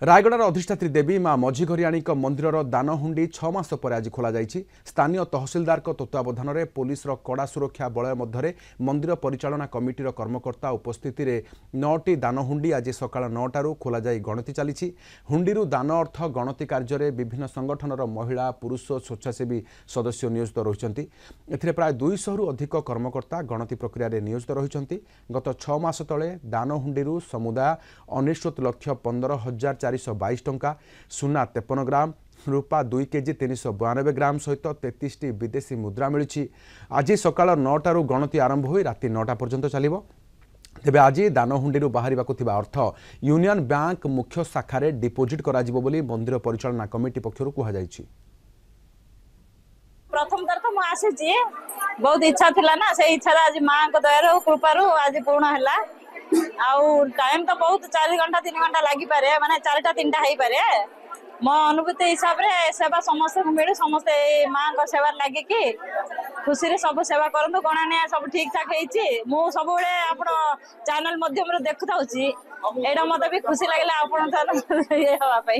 रायगड़ार अधिष्ठात्री देवी मां मझीघरियाणी मंदिर दानहुंडी 6 मास पर आज खोल स्थानीय तहसिलदार तत्वावधान में पुलिस कड़ा सुरक्षा बलय मध्य मंदिर परिचालना कमिटीर कर्मकर्ता उपस्थित 9टी दानहुंडी आज सका 9टारू खोल गणति चली हुंडी दान अर्थ गणति कार्य विभिन्न संगठनर महिला पुरुष स्वेच्छासेवी सदस्य नियोजित रही प्राय 200 अधिक कर्मकर्ता गणति प्रक्रिया नियोजित रही गत 6 मास तले दानहुंडी समुदाय 19,15,422 टंका सुना 53 ग्राम रूपा 2 केजी 392 ग्राम सहित 33टी विदेशी मुद्रा मिली आज सका 9टारू गणति आरंभ हो राति 9टा पर्यंत चलिबो। तेबे आज दानहुंडी बाहर अर्थ यूनियन बैंक मुख्य शाखार डिपोजिट कराजिबो बोली मंदिर परिचालना कमिटी पक्षरु कहा जायछि। प्रथम थर तो मुझे बहुत इच्छा थिला ना से इच्छा आज माँ को दया कृपारू आज पूर्ण है। आउ टाइम तो बहुत 4 घंटा 3 घंटा लगी पारे माने 4टा 3टा हो पारे मो अनुभूति हिसाब रे सेवा समस्त मिलू समस्ते माँ को सेवा लगे कि खुशी रे सब सेवा करंतु गणना सब ठीक ठाक होईची मु सब बेले आपण चैनल माध्यम रे देखु थाउची एडा मते भी खुशी लागला आपण ये हवा पई।